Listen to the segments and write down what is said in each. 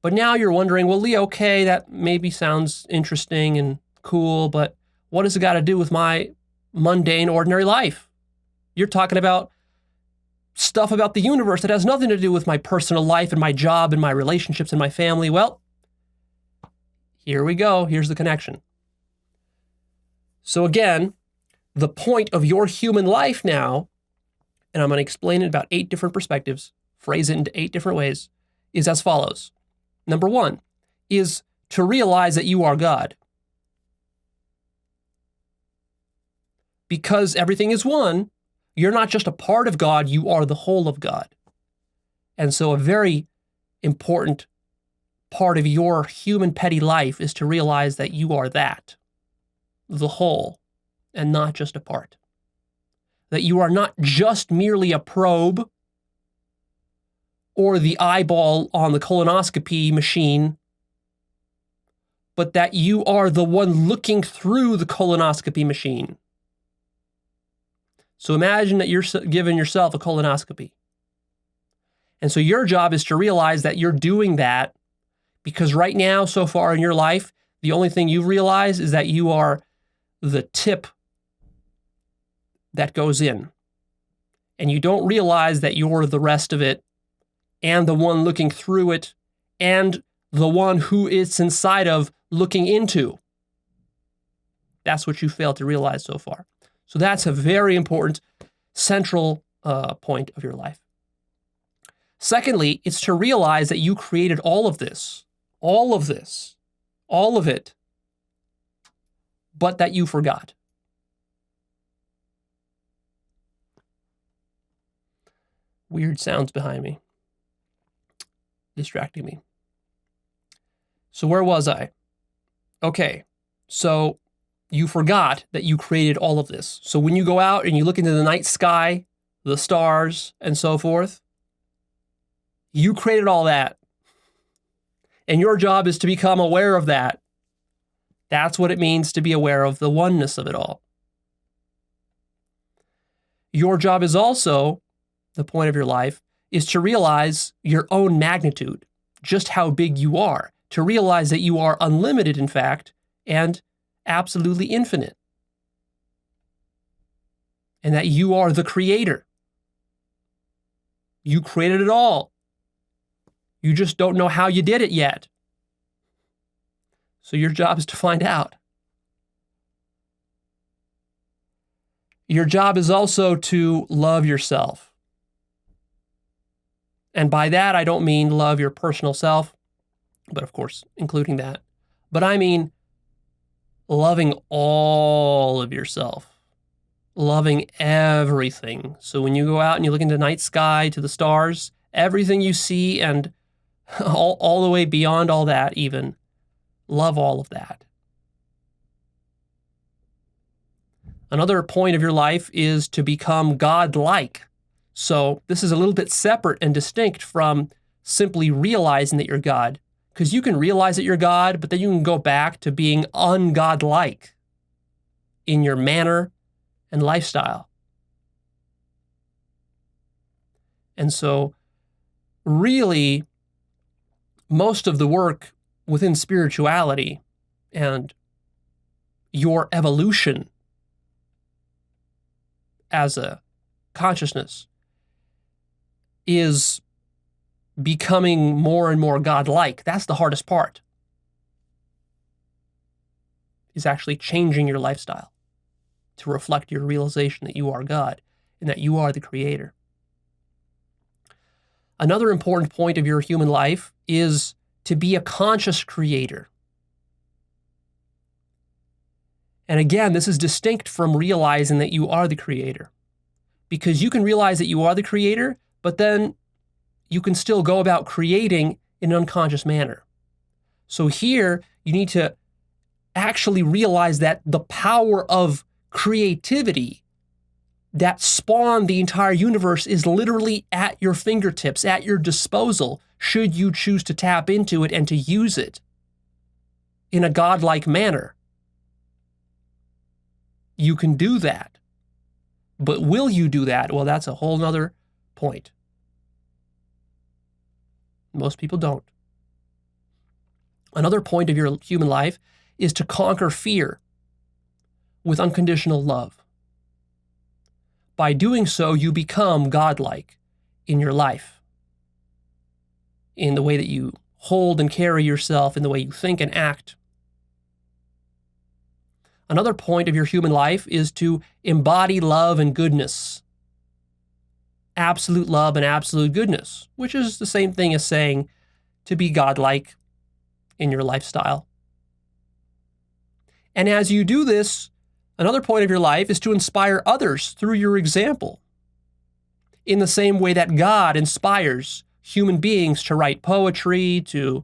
But now you're wondering, well, Lee, okay, that maybe sounds interesting and cool, but what has it got to do with my mundane, ordinary life? You're talking about stuff about the universe that has nothing to do with my personal life and my job and my relationships and my family. Well, here we go. Here's the connection. So again, the point of your human life now, and I'm going to explain it about 8 different perspectives, phrase it into 8 different ways, is as follows. Number 1 is to realize that you are God. Because everything is one, you're not just a part of God, you are the whole of God. And so a very important part of your human petty life is to realize that you are that, the whole, and not just a part. That you are not just merely a probe or the eyeball on the colonoscopy machine, but that you are the one looking through the colonoscopy machine. So imagine that you're giving yourself a colonoscopy. And so your job is to realize that you're doing that because right now, so far in your life, the only thing you realize is that you are the tip that goes in. And you don't realize that you're the rest of it and the one looking through it and the one who it's inside of looking into. That's what you failed to realize so far. So that's a very important central point of your life. Secondly, it's to realize that you created all of this, all of it, but that you forgot. Weird sounds behind me, distracting me. So where was I? Okay, so you forgot that you created all of this. So when you go out and you look into the night sky, the stars, and so forth, you created all that. And your job is to become aware of that. That's what it means to be aware of the oneness of it all. Your job is also, the point of your life, is to realize your own magnitude, just how big you are, to realize that you are unlimited, in fact, and absolutely infinite. And that you are the creator. You created it all. You just don't know how you did it yet. So your job is to find out. Your job is also to love yourself. And by that, I don't mean love your personal self, but of course, including that. But I mean loving all of yourself, loving everything. So when you go out and you look into the night sky to the stars, everything you see and all the way beyond all that even, love all of that. Another point of your life is to become God-like. So this is a little bit separate and distinct from simply realizing that you're God. Because you can realize that you're God, but then you can go back to being ungodlike in your manner and lifestyle. And so really, most of the work within spirituality and your evolution as a consciousness is becoming more and more godlike. That's the hardest part, is actually changing your lifestyle to reflect your realization that you are God and that you are the creator. Another important point of your human life is to be a conscious creator. And again, this is distinct from realizing that you are the creator. Because you can realize that you are the creator, but then you can still go about creating in an unconscious manner. So here, you need to actually realize that the power of creativity that spawned the entire universe is literally at your fingertips, at your disposal, should you choose to tap into it and to use it in a godlike manner. You can do that. But will you do that? Well, that's a whole nother point. Most people don't. Another point of your human life is to conquer fear with unconditional love. By doing so, you become godlike in your life, in the way that you hold and carry yourself, in the way you think and act. Another point of your human life is to embody love and goodness. Absolute love and absolute goodness, which is the same thing as saying to be godlike in your lifestyle. And as you do this, another point of your life is to inspire others through your example, in the same way that God inspires human beings to write poetry, to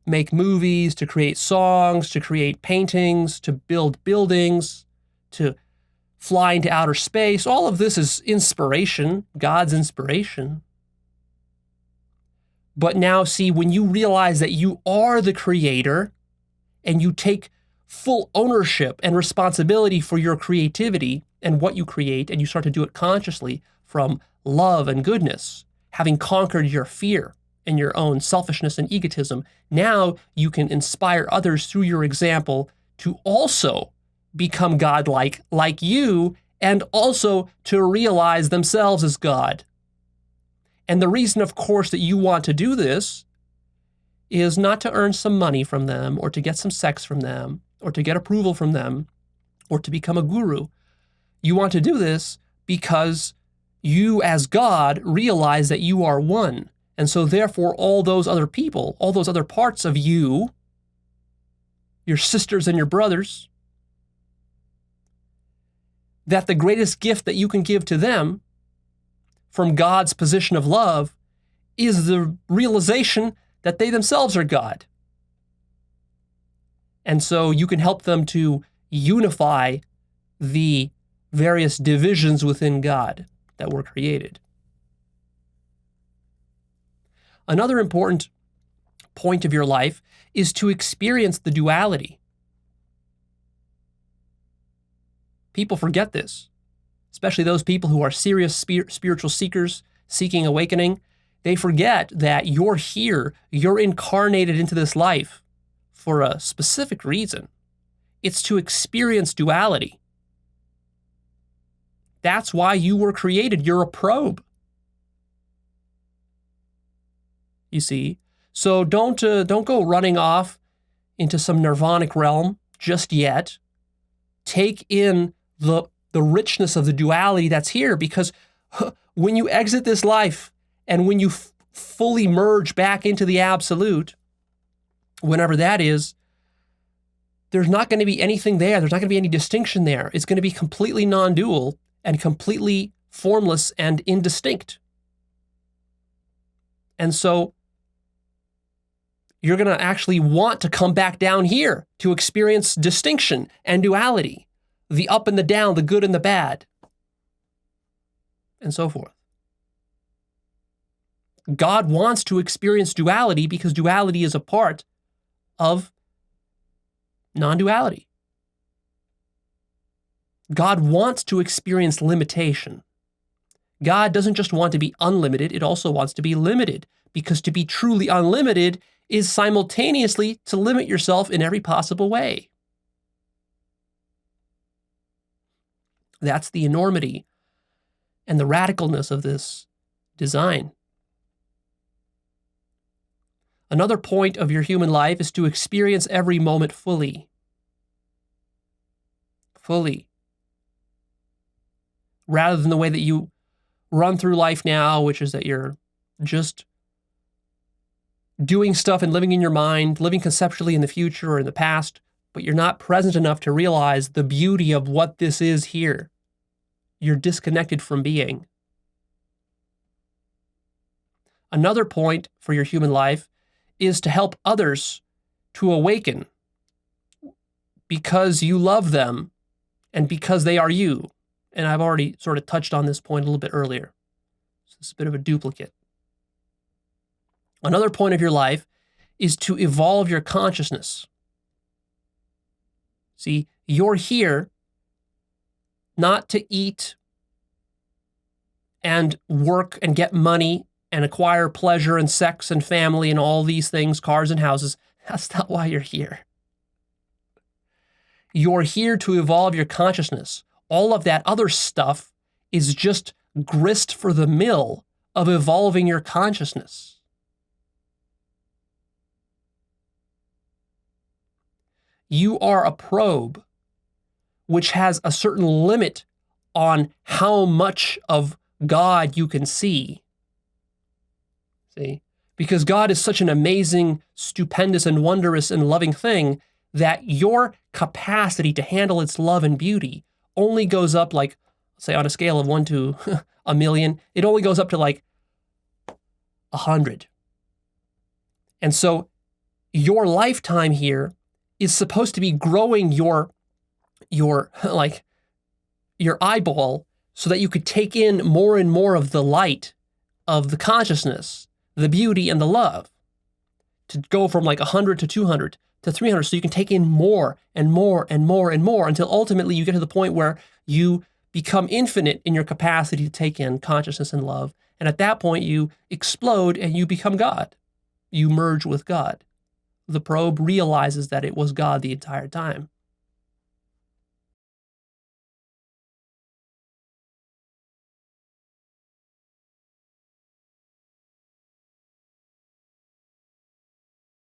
make movies, to create songs, to create paintings, to build buildings, to fly into outer space. All of this is inspiration, God's inspiration. But now see, when you realize that you are the creator and you take full ownership and responsibility for your creativity and what you create, and you start to do it consciously from love and goodness, having conquered your fear and your own selfishness and egotism, now you can inspire others through your example to also become godlike like you, and also to realize themselves as God. And the reason, of course, that you want to do this is not to earn some money from them, or to get some sex from them, or to get approval from them, or to become a guru. You want to do this because you, as God, realize that you are one. And so therefore, all those other people, all those other parts of you, your sisters and your brothers, that the greatest gift that you can give to them from God's position of love is the realization that they themselves are God. And so you can help them to unify the various divisions within God that were created. Another important point of your life is to experience the duality. People forget this, especially those people who are serious spiritual seekers seeking awakening. They forget that you're here, you're incarnated into this life for a specific reason. It's to experience duality. That's why you were created. You're a probe. You see? So don't go running off into some nirvanic realm just yet. Take in the richness of the duality that's here, because when you exit this life and when you fully merge back into the absolute, whenever that is, there's not going to be anything there. There's not going to be any distinction there. It's going to be completely non-dual and completely formless and indistinct. And so you're going to actually want to come back down here to experience distinction and duality, the up and the down, the good and the bad, and so forth. God wants to experience duality because duality is a part of non-duality. God wants to experience limitation. God doesn't just want to be unlimited, it also wants to be limited, because to be truly unlimited is simultaneously to limit yourself in every possible way. That's the enormity and the radicalness of this design. Another point of your human life is to experience every moment fully. Fully. Rather than the way that you run through life now, which is that you're just doing stuff and living in your mind, living conceptually in the future or in the past, but you're not present enough to realize the beauty of what this is here. You're disconnected from being. Another point for your human life is to help others to awaken because you love them and because they are you. And I've already sort of touched on this point a little bit earlier. So it's a bit of a duplicate. Another point of your life is to evolve your consciousness. See, you're here not to eat and work and get money and acquire pleasure and sex and family and all these things, cars and houses. That's not why you're here. You're here to evolve your consciousness. All of that other stuff is just grist for the mill of evolving your consciousness. You are a probe which has a certain limit on how much of God you can see. See? Because God is such an amazing, stupendous, and wondrous and loving thing that your capacity to handle its love and beauty only goes up, like, say on a scale of 1 to a million, it only goes up to like 100. And so your lifetime here is supposed to be growing your eyeball so that you could take in more and more of the light of the consciousness, the beauty and the love, to go from like 100 to 200 to 300, so you can take in more and more and more and more until ultimately you get to the point where you become infinite in your capacity to take in consciousness and love. And at that point, you explode and you become God. You merge with God. The probe realizes that it was God the entire time.